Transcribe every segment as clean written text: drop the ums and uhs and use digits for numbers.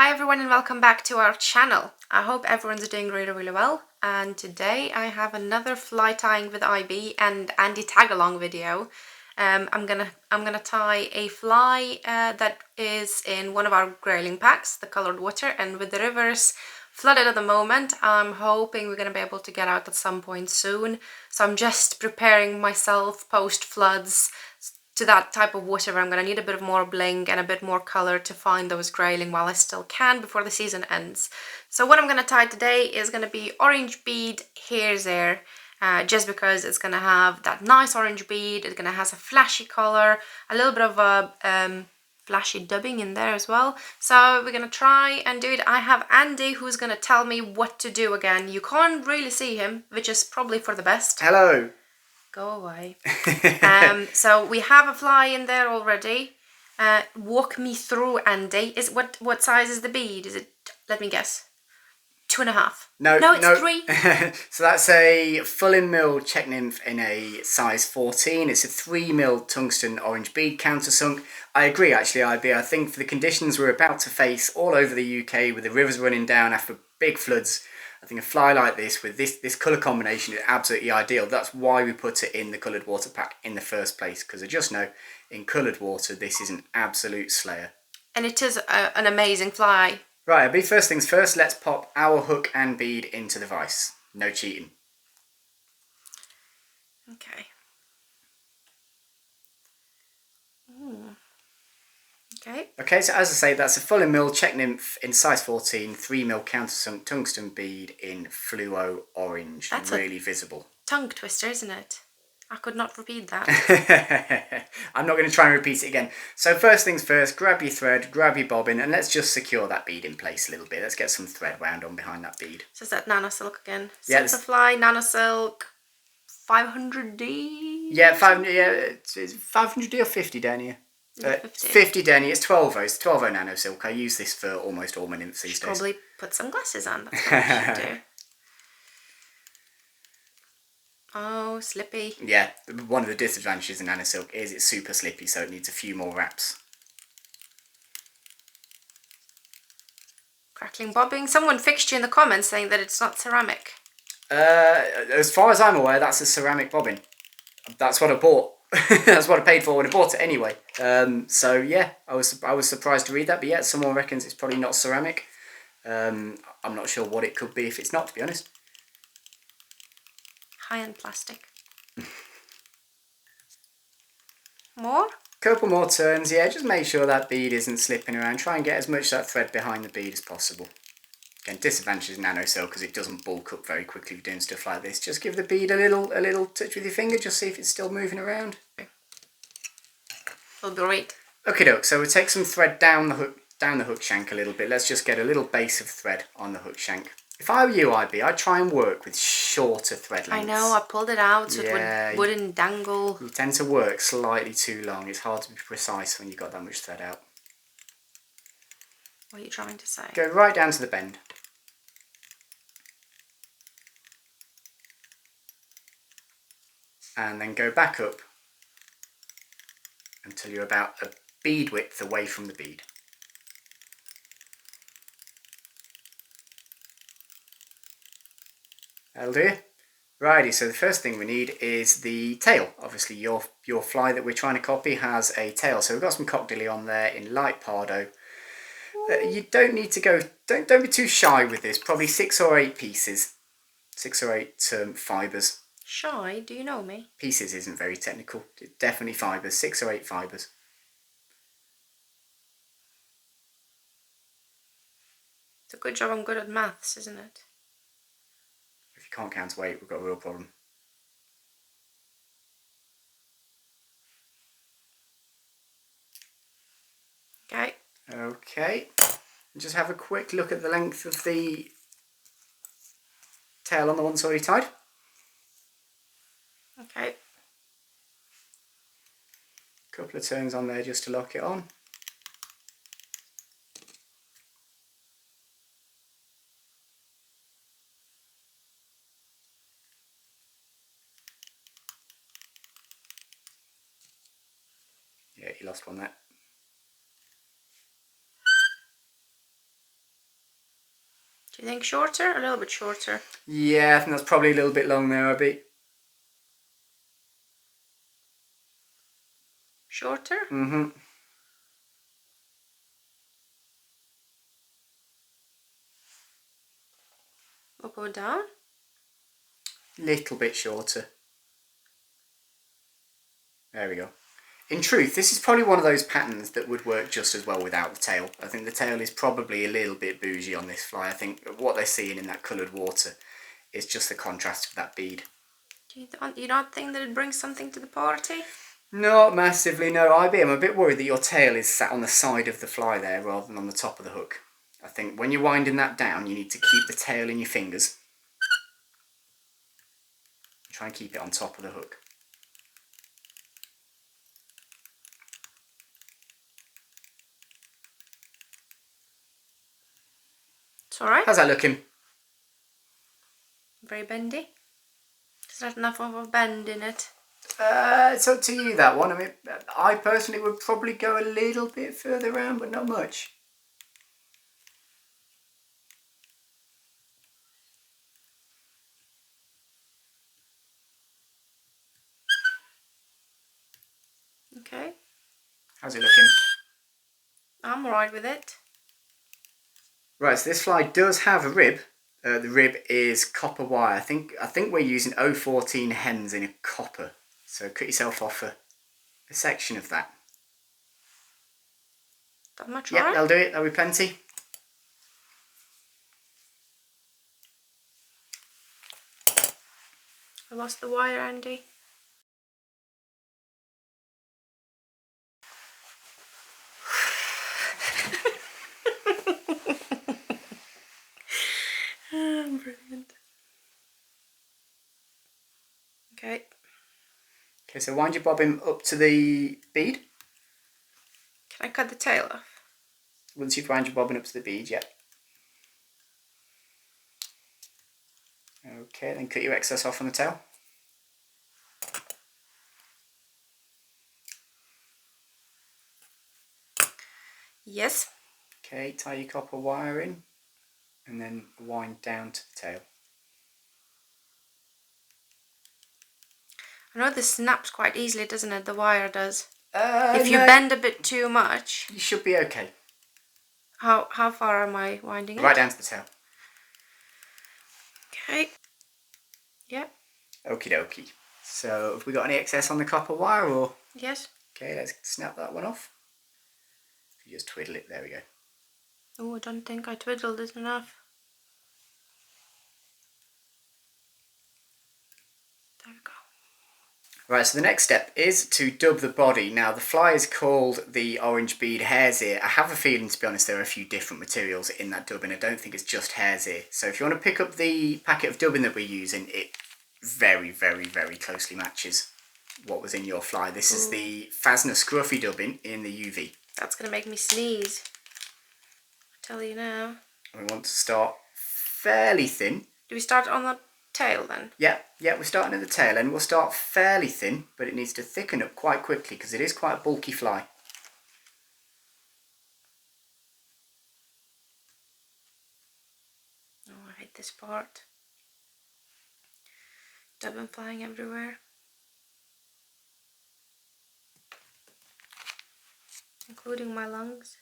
Hi everyone and welcome back to our channel. I hope everyone's doing really well, and today I have another fly tying with IB and Andy tag along video. I'm gonna tie a fly that is in one of our grayling packs, the colored water, and with the rivers flooded at the moment, I'm hoping we're gonna be able to get out at some point soon. So I'm just preparing myself post floods to that type of water where I'm going to need a bit of more bling and a bit more colour to find those grayling while I still can before the season ends. So what I'm going to tie today is going to be orange bead hare's just because it's going to have that nice orange bead. It's going to have a flashy colour, a little bit of a flashy dubbing in there as well. So we're going to try and do it. I have Andy who's going to tell me what to do again. You can't really see him, which is probably for the best. Hello. Go away. So we have a fly in there already. Walk me through, Andy. What size is the bead? Is it? Let me guess. 2.5. No, it's 3. So that's a full in mil check nymph in a size 14. It's a 3 mil tungsten orange bead countersunk. I agree, actually, IB. I think for the conditions we're about to face all over the UK with the rivers running down after big floods, I think a fly like this with this colour combination is absolutely ideal. That's why we put it in the coloured water pack in the first place, because I just know in coloured water this is an absolute slayer. And it is an amazing fly. Right, IB, first things first, let's pop our hook and bead into the vise. No cheating. Okay. Ooh. Okay, so as I say, that's a full in mil check nymph in size 14, 3 mil countersunk tungsten bead in fluo orange. That's really visible. Tongue twister, isn't it? I could not repeat that. I'm not going to try and repeat it again. So first things first, grab your thread, grab your bobbin, and let's just secure that bead in place a little bit. Let's get some thread wound on behind that bead. So is that nano silk again? Yes. Silverfly, nano silk, 500D? Yeah, it's 500D or 50 down here. 50 Denny, it's 12 it's 12 nano silk. I use this for almost all my nymphs these days. Probably put some glasses on, that's what I should do. Oh, slippy. Yeah, one of the disadvantages in nano silk is it's super slippy, so it needs a few more wraps. Crackling bobbing. Someone fixed you in the comments saying that it's not ceramic. As far as I'm aware, that's a ceramic bobbin. That's what I bought. That's what I paid for when I bought it anyway. So yeah, I was surprised to read that, but yeah, someone reckons it's probably not ceramic. I'm not sure what it could be if it's not, to be honest. High-end plastic. More? Couple more turns, yeah, just make sure that bead isn't slipping around. Try and get as much of that thread behind the bead as possible. Again, disadvantage is nano silk because it doesn't bulk up very quickly if you're doing stuff like this. Just give the bead a little touch with your finger, just see if it's still moving around. Will be great. Okay, doke. So we'll take some thread down the hook shank a little bit. Let's just get a little base of thread on the hook shank. If I were you, IB, I'd try and work with shorter thread lengths. I know, I pulled it out so it wouldn't dangle. You tend to work slightly too long. It's hard to be precise when you've got that much thread out. What are you trying to say? Go right down to the bend. And then go back up until you're about a bead width away from the bead. That'll do. Righty, so the first thing we need is the tail. Obviously your fly that we're trying to copy has a tail, so we've got some cockdilly on there in light pardo. You don't need to go, don't be too shy with this, probably 6 or 8 pieces. 6 or 8 fibres. Shy? Do you know me? Pieces isn't very technical, definitely fibres, 6 or 8 fibres. It's a good job I'm good at maths, isn't it? If you can't count weight, we've got a real problem. Okay. Okay, just have a quick look at the length of the tail on the one that's already tied. Okay. Couple of turns on there just to lock it on. Yeah, you lost one there. Do you think shorter? A little bit shorter. Yeah, I think that's probably a little bit long there, Abby. Shorter? Mm-hmm. We'll go down. Little bit shorter. There we go. In truth, this is probably one of those patterns that would work just as well without the tail. I think the tail is probably a little bit bougie on this fly. I think what they're seeing in that coloured water is just the contrast of that bead. Do you not think that it brings something to the party? Not massively, no. I'm a bit worried that your tail is sat on the side of the fly there rather than on the top of the hook. I think when you're winding that down, you need to keep the tail in your fingers. Try and keep it on top of the hook. It's alright. How's that looking? Very bendy. There's not enough of a bend in it. It's up to you, that one. I mean, I personally would probably go a little bit further around, but not much. Okay. How's it looking? I'm alright with it. Right, so this fly does have a rib. The rib is copper wire. I think we're using 014 hens in a copper. So cut yourself off a section of that. That much Yep, wire? that'll do it. That'll be plenty. I lost the wire, Andy. Brilliant. Okay. Okay, so wind your bobbin up to the bead. Can I cut the tail off? Once you've wound your bobbin up to the bead, yep. Okay, then cut your excess off on the tail. Yes. Okay, tie your copper wire in and then wind down to the tail. I know this snaps quite easily, doesn't it? The wire does. If If you bend a bit too much. you should be okay. How far am I winding it? Right down to the tail. Okay. Yep. Okie dokie. So have we got any excess on the copper wire or? Yes. Okay, let's snap that one off. You just twiddle it, there we go. Oh, I don't think I twiddled it enough. There we go. Right, so the next step is to dub the body. Now the fly is called the Orange Bead Hare's Ear. I have a feeling, to be honest, there are a few different materials in that dubbing. I don't think it's just hare's ear. So if you want to pick up the packet of dubbing that we're using, it very, very, very closely matches what was in your fly. This is the Phasna Scruffy dubbing in the UV. That's going to make me sneeze. I tell you now. We want to start fairly thin. Do we start on the tail then? Yeah, we're starting at the tail end. We'll start fairly thin, but it needs to thicken up quite quickly because it is quite a bulky fly. Oh, I hate this part. Dubbing flying everywhere. Including my lungs.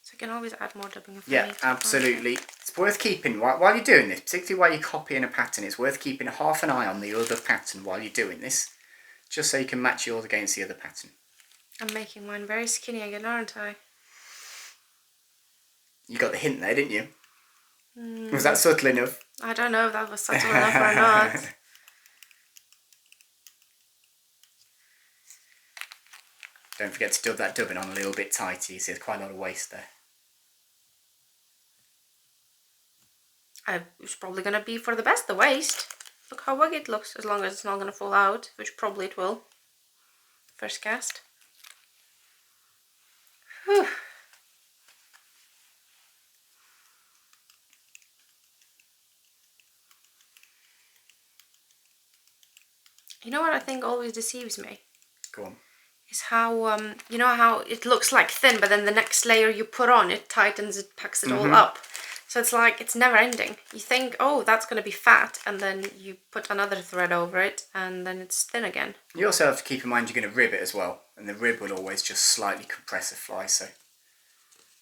So I can always add more dubbing if I Yeah, need to. absolutely. It's worth keeping, while you're doing this, particularly while you're copying a pattern, it's worth keeping half an eye on the other pattern while you're doing this, just so you can match yours against the other pattern. I'm making mine very skinny again, aren't I? You got the hint there, didn't you? Was that subtle enough? I don't know if that was subtle enough or not. Don't forget to dub that dubbing on a little bit tighter. You see there's quite a lot of waste there. It's probably going to be for the best, the waist. Look how big it looks, as long as it's not going to fall out, which probably it will. First cast. Whew. You know what I think always deceives me? Go on. Is how, you know how it looks like thin, but then the next layer you put on, it tightens, it packs it all up. So it's like, it's never ending. You think, oh, that's going to be fat, and then you put another thread over it, and then it's thin again. You also have to keep in mind you're going to rib it as well, and the rib will always just slightly compress a fly, so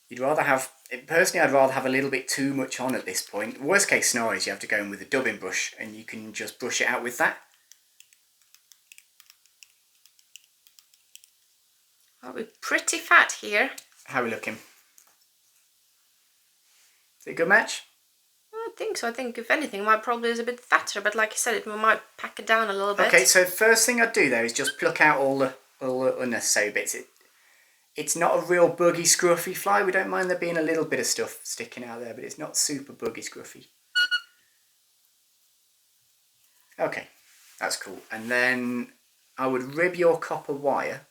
you'd rather have, personally I'd rather have a little bit too much on at this point. Worst case scenario is you have to go in with a dubbing brush, and you can just brush it out with that. Well, we're pretty fat here. How are we looking? Is it a good match? I think so. I think if anything, mine probably is a bit fatter, but like you said, we might pack it down a little bit. Okay, so first thing I'd do there is just pluck out all the unnecessary bits. It's not a real buggy, scruffy fly. We don't mind there being a little bit of stuff sticking out there, but it's not super buggy, scruffy. Okay, that's cool. And then I would rib your copper wire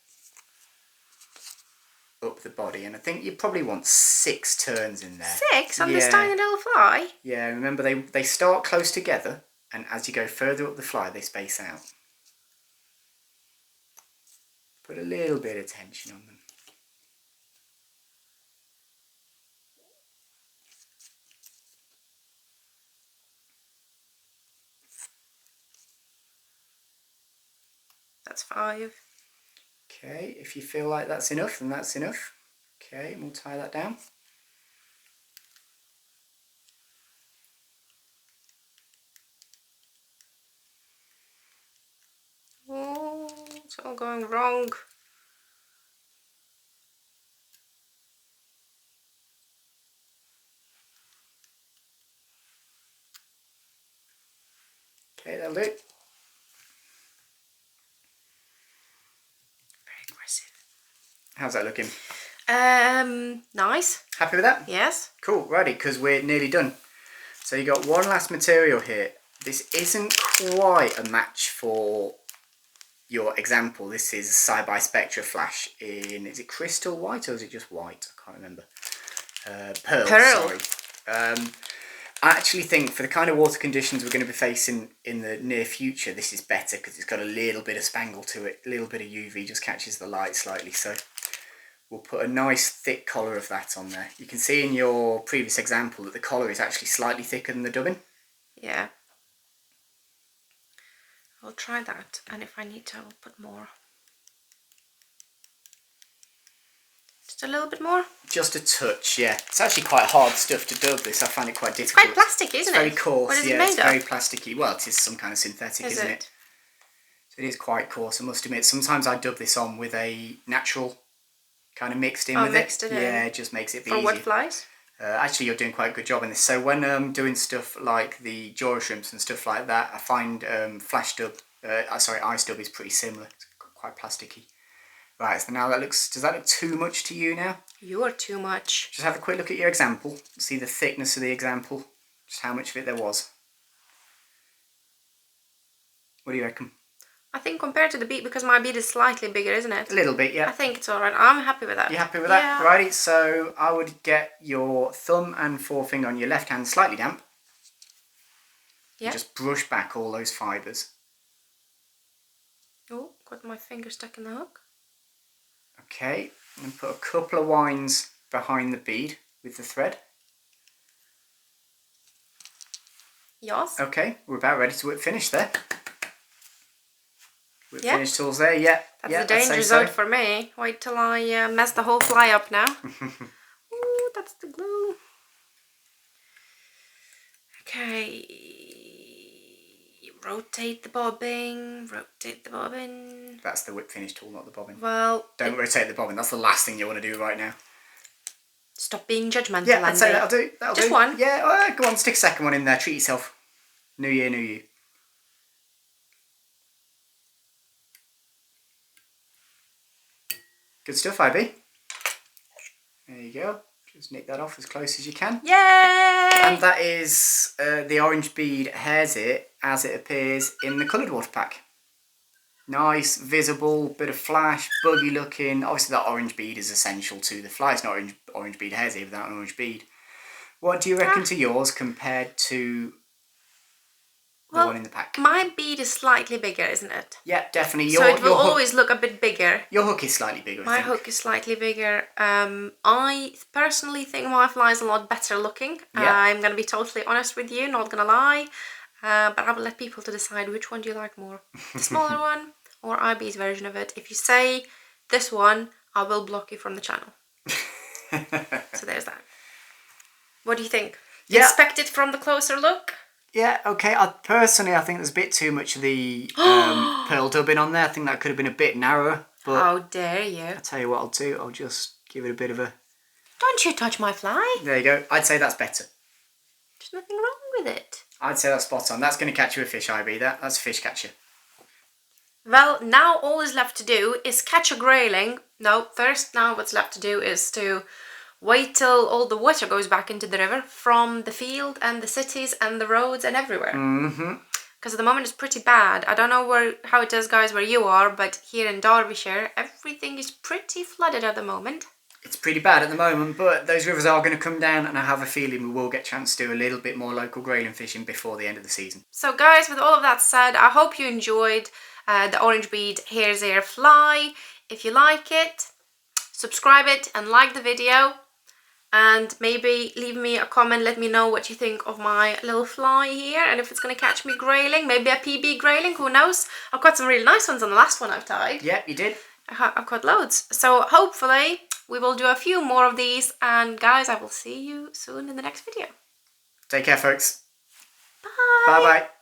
up the body, and I think you probably want 6 turns in there. 6 on this tiny little fly? Yeah, remember they start close together, and as you go further up the fly, they space out. Put a little bit of tension on them. That's 5. Okay, if you feel like that's enough, then that's enough. Okay, and we'll tie that down. Oh, it's all going wrong. Okay, that'll do. Very aggressive. How's that looking? Nice. Happy with that? Yes. Cool, righty, because we're nearly done. So you got one last material here. This isn't quite a match for your example. This is Sci-Bi Spectra Flash in, is it crystal white or is it just white? I can't remember. Pearl. Sorry. I actually think for the kind of water conditions we're going to be facing in the near future, this is better because it's got a little bit of spangle to it. A little bit of UV just catches the light slightly. So we'll put a nice thick collar of that on there. You can see in your previous example that the collar is actually slightly thicker than the dubbing. Yeah. I'll try that, and if I need to, I'll put more. Just a little bit more? Just a touch, yeah. It's actually quite hard stuff to dub this. I find it quite difficult. It's quite plasticky, isn't it? It's very coarse, what is yeah. It made it's of? very plasticky. Well, it is some kind of synthetic, isn't it? So it is quite coarse, I must admit. Sometimes I dub this on with a natural kind of mixed in with mixed it in. Yeah, it just makes it For easier. what flies? Actually, you're doing quite a good job in this. So when doing stuff like the Jora shrimps and stuff like that, I find ice dub is pretty similar. It's quite plasticky. Right, so now does that look too much to you now? You're too much. Just have a quick look at your example. See the thickness of the example. Just how much of it there was. What do you reckon? I think compared to the bead, because my bead is slightly bigger, isn't it? A little bit, yeah. I think it's alright. I'm happy with that. You happy with that? Yeah. Righty, so I would get your thumb and forefinger on your left hand slightly damp. Yeah. Just brush back all those fibres. Oh, got my finger stuck in the hook. Okay, and put a couple of winds behind the bead with the thread. Yes. Okay, we're about ready to whip finish there. Whip Yeah. finish tools there, yeah. That's yeah, the danger zone for me. Wait till I mess the whole fly up now. Ooh, that's the glue. Okay. Rotate the bobbin. Rotate the bobbin. That's the whip finish tool, not the bobbin. Well, Don't rotate the bobbin. That's the last thing you want to do right now. Stop being judgmental, Yeah, I'd say Andy. that'll do. That'll Just do. one? Yeah, go on, stick a second one in there. Treat yourself. New year, new you. Good stuff, IB. There you go. Just nick that off as close as you can. Yay! And that is the orange bead hare's it as it appears in the coloured water pack. Nice, visible, bit of flash, buggy looking. Obviously that orange bead is essential to the fly. It's not orange bead hare's here without an orange bead. What do you reckon to yours compared to the one in the pack? My bead is slightly bigger, isn't it? Yeah, definitely. So it will always look a bit bigger. Your hook is slightly bigger, I My think. hook is slightly bigger. I personally think my fly is a lot better looking. Yeah. I'm going to be totally honest with you, not going to lie. But I will let people to decide which one do you like more. The smaller one or IB's version of it. If you say this one, I will block you from the channel. So there's that. What do you think? Yeah. Inspect it from the closer look? Yeah, okay. I think there's a bit too much of the pearl dubbing on there. I think that could have been a bit narrower. But how dare you? I'll tell you what I'll do. I'll just give it a bit of a... Don't you touch my fly. There you go. I'd say that's better. There's nothing wrong with it. I'd say that's spot on. That's going to catch you a fish, IB. That's a fish catcher. Well, now all is left to do is catch a grayling. No, first now what's left to do is to wait till all the water goes back into the river from the field and the cities and the roads and everywhere. Mm-hmm. Because at the moment it's pretty bad. I don't know how it is, guys, where you are, but here in Derbyshire, everything is pretty flooded at the moment. It's pretty bad at the moment, but those rivers are going to come down, and I have a feeling we will get a chance to do a little bit more local grayling fishing before the end of the season. So, guys, with all of that said, I hope you enjoyed the orange bead hare's ear fly. If you like it, subscribe it and like the video. And maybe leave me a comment, let me know what you think of my little fly here. And if it's going to catch me grayling, maybe a PB grayling, who knows? I've got some really nice ones on the last one I've tied. Yeah, you did. I've got loads. So hopefully we will do a few more of these. And guys, I will see you soon in the next video. Take care, folks. Bye. Bye-bye.